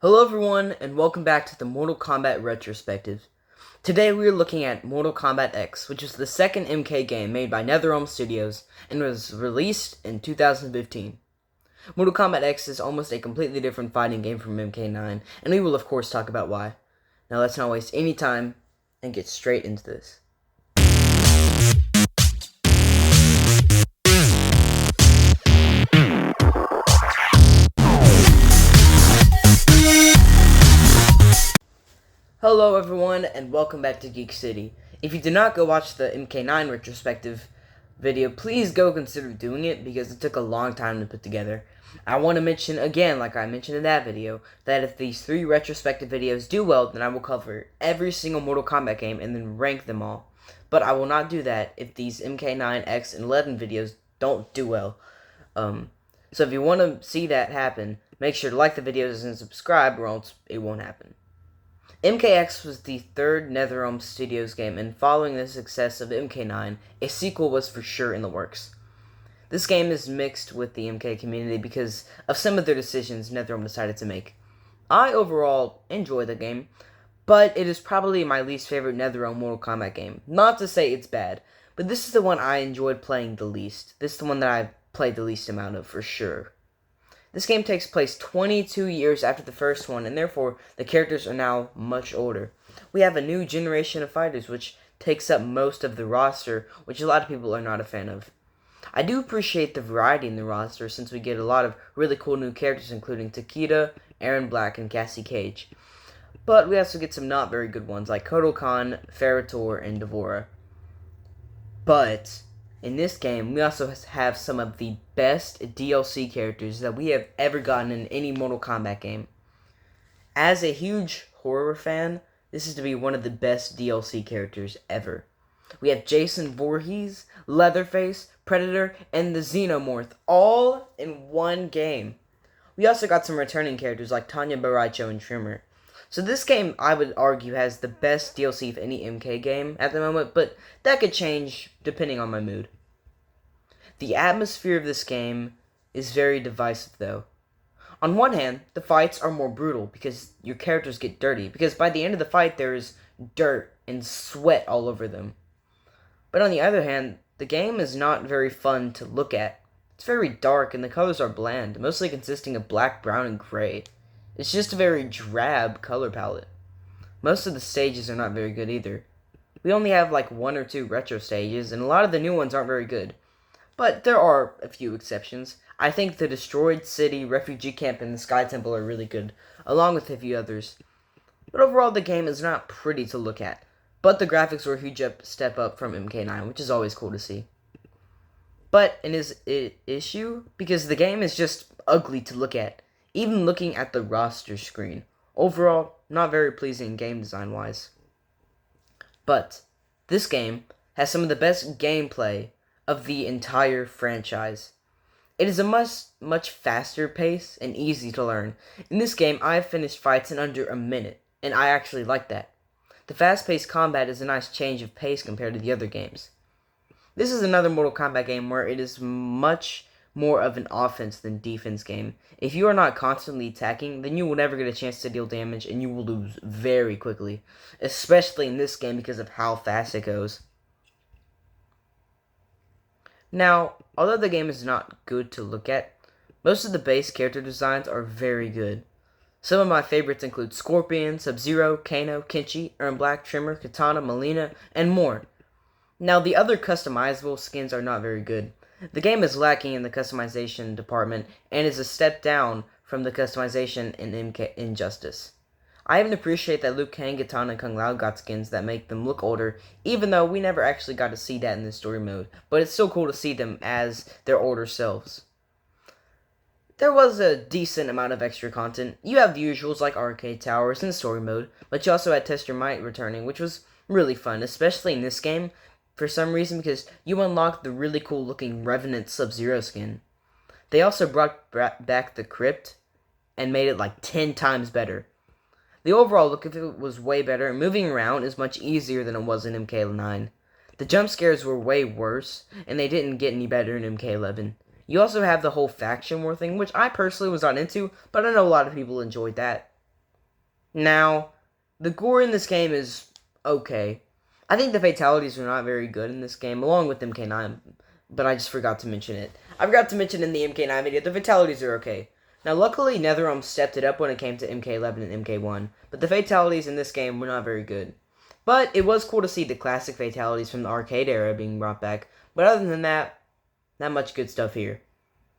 Hello everyone, and welcome back to the Mortal Kombat Retrospective. Today we are looking at Mortal Kombat X, which is the second MK game made by NetherRealm Studios and was released in 2015. Mortal Kombat X is almost a completely different fighting game from MK9, and we will of course talk about why. Now let's not waste any time and get straight into this. Hello everyone, and welcome back to Geek City. If you did not go watch the MK9 retrospective video, please go consider doing it because it took a long time to put together. I want to mention again, like I mentioned in that video, that if these 3 retrospective videos do well, then I will cover every single Mortal Kombat game and then rank them all. But I will not do that if these MK9, X, and 11 videos don't do well. So if you want to see that happen, make sure to like the videos and subscribe or else it won't happen. MKX was the third NetherRealm Studios game, and following the success of MK9, a sequel was for sure in the works. This game is mixed with the MK community because of some of their decisions NetherRealm decided to make. I overall enjoy the game, but it is probably my least favorite NetherRealm Mortal Kombat game. Not to say it's bad, but this is the one I enjoyed playing the least. This is the one that I've played the least amount of, for sure. This game takes place 22 years after the first one, and therefore the characters are now much older. We have a new generation of fighters, which takes up most of the roster, which a lot of people are not a fan of. I do appreciate the variety in the roster, since we get a lot of really cool new characters, including Takeda, Aaron Black, and Cassie Cage. But we also get some not very good ones, like Kotal Khan, Ferritor, and Devora. But in this game, we also have some of the best DLC characters that we have ever gotten in any Mortal Kombat game. As a huge horror fan, this is to be one of the best DLC characters ever. We have Jason Voorhees, Leatherface, Predator, and the Xenomorph, all in one game. We also got some returning characters like Tanya Baraicho and Trimmer. So this game, I would argue, has the best DLC of any MK game at the moment, but that could change depending on my mood. The atmosphere of this game is very divisive, though. On one hand, the fights are more brutal because your characters get dirty, because by the end of the fight there is dirt and sweat all over them. But on the other hand, the game is not very fun to look at. It's very dark and the colors are bland, mostly consisting of black, brown, and gray. It's just a very drab color palette. Most of the stages are not very good either. We only have like 1 or 2 retro stages, and a lot of the new ones aren't very good. But there are a few exceptions. I think the Destroyed City, Refugee Camp, and the Sky Temple are really good, along with a few others. But overall, the game is not pretty to look at. But the graphics were a huge step up from MK9, which is always cool to see. But it is an issue because the game is just ugly to look at, even looking at the roster screen. Overall, not very pleasing game design-wise. But this game has some of the best gameplay of the entire franchise. It is a much faster pace and easy to learn. In this game, I have finished fights in under a minute, and I actually like that. The fast-paced combat is a nice change of pace compared to the other games. This is another Mortal Kombat game where it is much more of an offense than defense game. If you are not constantly attacking, then you will never get a chance to deal damage, and you will lose very quickly. Especially in this game because of how fast it goes. Now, although the game is not good to look at, most of the base character designs are very good. Some of my favorites include Scorpion, Sub-Zero, Kano, Kenshi, Aaron Black, Trimmer, Katana, Melina, and more. Now, the other customizable skins are not very good. The game is lacking in the customization department and is a step down from the customization in MK Injustice. I even appreciate that Liu Kang, Katana, and Kung Lao got skins that make them look older, even though we never actually got to see that in the story mode, but it's still cool to see them as their older selves. There was a decent amount of extra content. You have the usuals like arcade towers and story mode, but you also had Test Your Might returning, which was really fun, especially in this game, for some reason, because you unlocked the really cool looking Revenant Sub-Zero skin. They also brought back the Crypt and made it like 10 times better. The overall look of it was way better, and moving around is much easier than it was in MK9. The jump scares were way worse, and they didn't get any better in MK11. You also have the whole faction war thing, which I personally was not into, but I know a lot of people enjoyed that. Now, the gore in this game is okay. I think the fatalities are not very good in this game, along with MK9, but I just forgot to mention it. I forgot to mention in the MK9 video, the fatalities are okay. Now, luckily, NetherRealm stepped it up when it came to MK11 and MK1, but the fatalities in this game were not very good. But it was cool to see the classic fatalities from the arcade era being brought back, but other than that, not much good stuff here.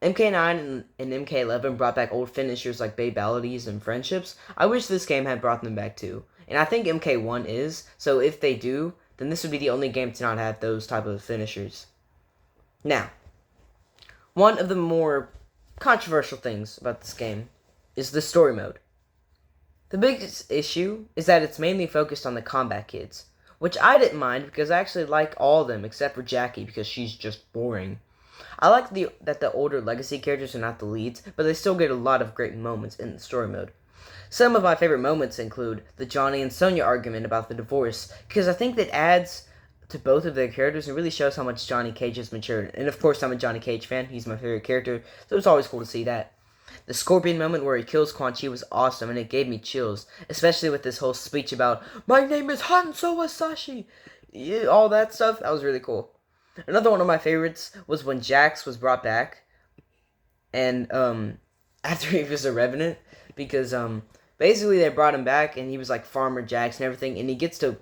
MK9 and MK11 brought back old finishers like babalities and friendships. I wish this game had brought them back too. And I think MK1 is, so if they do, then this would be the only game to not have those type of finishers. Now, one of the more controversial things about this game is the story mode. The biggest issue is that it's mainly focused on the combat kids, which I didn't mind because I actually like all of them except for Jackie because she's just boring. I like that the older legacy characters are not the leads, but they still get a lot of great moments in the story mode. Some of my favorite moments include the Johnny and Sonya argument about the divorce, because I think that adds to both of their characters and really shows how much Johnny Cage has matured. And of course, I'm a Johnny Cage fan. He's my favorite character, so it's always cool to see that. The Scorpion moment where he kills Quan Chi was awesome, and it gave me chills, especially with this whole speech about, "My name is Hanzo Asashi!" Yeah, all that stuff, that was really cool. Another one of my favorites was when Jax was brought back, and after he was a Revenant, because basically they brought him back, and he was like Farmer Jax and everything, and he gets to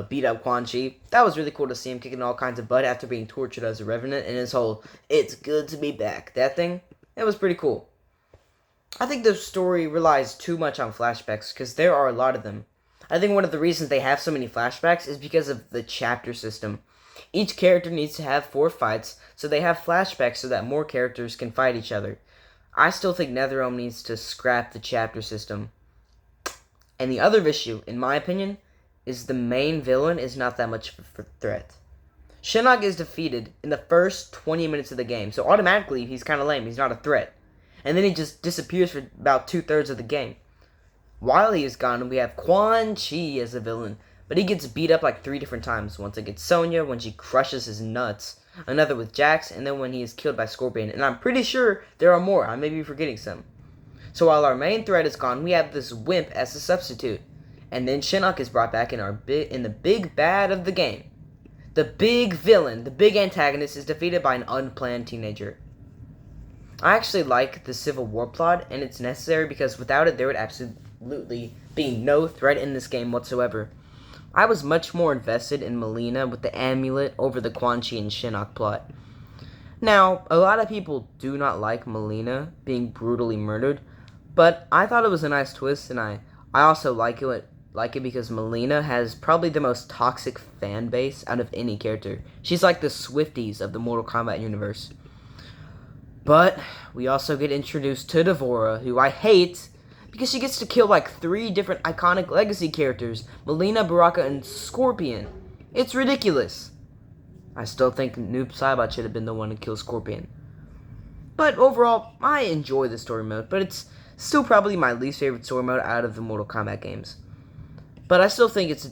beat up Quan Chi. That was really cool to see him kicking all kinds of butt after being tortured as a Revenant, and his whole "it's good to be back" that thing, it was pretty cool. I think the story relies too much on flashbacks because there are a lot of them. I think one of the reasons they have so many flashbacks is because of the chapter system. Each character needs to have 4 fights, so they have flashbacks so that more characters can fight each other. I still think NetherRealm needs to scrap the chapter system. And the other issue, in my opinion, is the main villain is not that much of a threat. Shinnok is defeated in the first 20 minutes of the game, so automatically he's kind of lame, he's not a threat. And then he just disappears for about 2/3 of the game. While he is gone, we have Quan Chi as a villain, but he gets beat up like 3 different times. Once against Sonya, when she crushes his nuts. Another with Jax, and then when he is killed by Scorpion. And I'm pretty sure there are more. I may be forgetting some. So while our main threat is gone, we have this wimp as a substitute. And then Shinnok is brought back in the big bad of the game. The big villain, the big antagonist, is defeated by an unplanned teenager. I actually like the Civil War plot, and it's necessary because without it, there would absolutely be no threat in this game whatsoever. I was much more invested in Melina with the amulet over the Quan Chi and Shinnok plot. Now, a lot of people do not like Melina being brutally murdered, but I thought it was a nice twist, and I also like it because Melina has probably the most toxic fan base out of any character. She's like the Swifties of the Mortal Kombat universe. But we also get introduced to D'Vorah, who I hate because she gets to kill like 3 different iconic legacy characters, Melina, Baraka, and Scorpion. It's ridiculous. I still think Noob Saibot should have been the one to kill Scorpion. But overall, I enjoy the story mode, but it's still probably my least favorite story mode out of the Mortal Kombat games. But I still think it's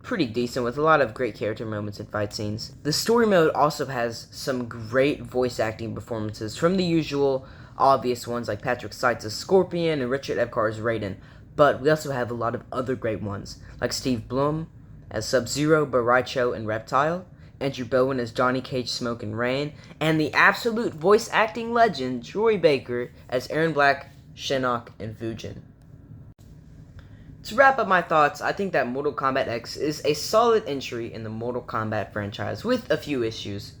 pretty decent with a lot of great character moments and fight scenes. The story mode also has some great voice acting performances from the usual obvious ones like Patrick Seitz as Scorpion and Richard Epcar as Raiden, but we also have a lot of other great ones like Steve Blum as Sub-Zero, Baraicho, and Reptile, Andrew Bowen as Johnny Cage, Smoke, and Rain, and the absolute voice acting legend Troy Baker as Aaron Black, Shinnok, and Fujin. To wrap up my thoughts, I think that Mortal Kombat X is a solid entry in the Mortal Kombat franchise with a few issues.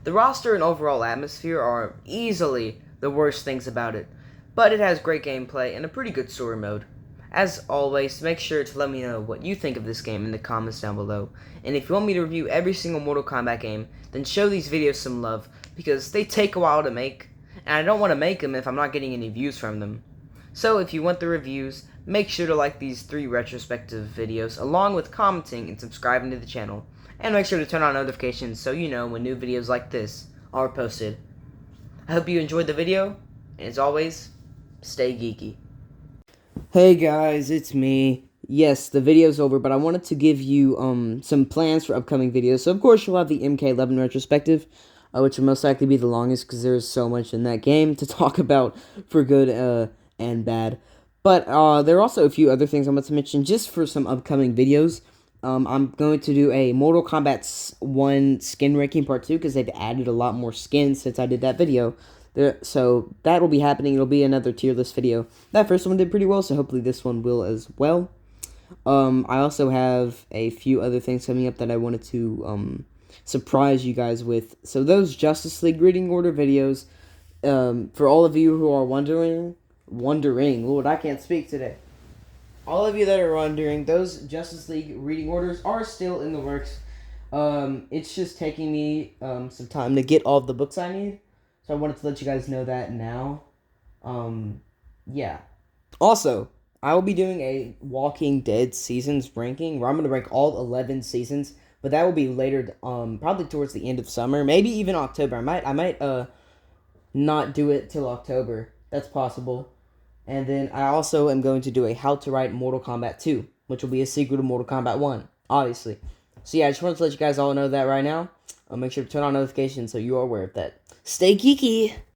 The roster and overall atmosphere are easily the worst things about it, but it has great gameplay and a pretty good story mode. As always, make sure to let me know what you think of this game in the comments down below, and if you want me to review every single Mortal Kombat game, then show these videos some love, because they take a while to make, and I don't want to make them if I'm not getting any views from them. So if you want the reviews, make sure to like these 3 retrospective videos, along with commenting and subscribing to the channel. And make sure to turn on notifications so you know when new videos like this are posted. I hope you enjoyed the video, and as always, stay geeky. Hey guys, it's me. Yes, the video's over, but I wanted to give you some plans for upcoming videos. So of course you'll have the MK11 retrospective, which will most likely be the longest because there's so much in that game to talk about for good and bad. But there are also a few other things I want to mention just for some upcoming videos. I'm going to do a Mortal Kombat 1 skin ranking part 2 because they've added a lot more skins since I did that video. So that will be happening. It'll be another tier list video. That first one did pretty well, so hopefully this one will as well. I also have a few other things coming up that I wanted to surprise you guys with. So those Justice League reading order videos, for all of you who are wondering, Lord, I can't speak today. All of you that are wondering, those Justice League reading orders are still in the works. It's just taking me some time to get all of the books I need. So I wanted to let you guys know that now. Yeah. Also, I will be doing a Walking Dead seasons ranking where I'm going to rank all 11 seasons, but that will be later, probably towards the end of summer, maybe even October. I might not do it till October. That's possible. And then I also am going to do a How to Write Mortal Kombat 2, which will be a sequel to Mortal Kombat 1, obviously. So yeah, I just wanted to let you guys all know that right now. Make sure to turn on notifications so you are aware of that. Stay geeky!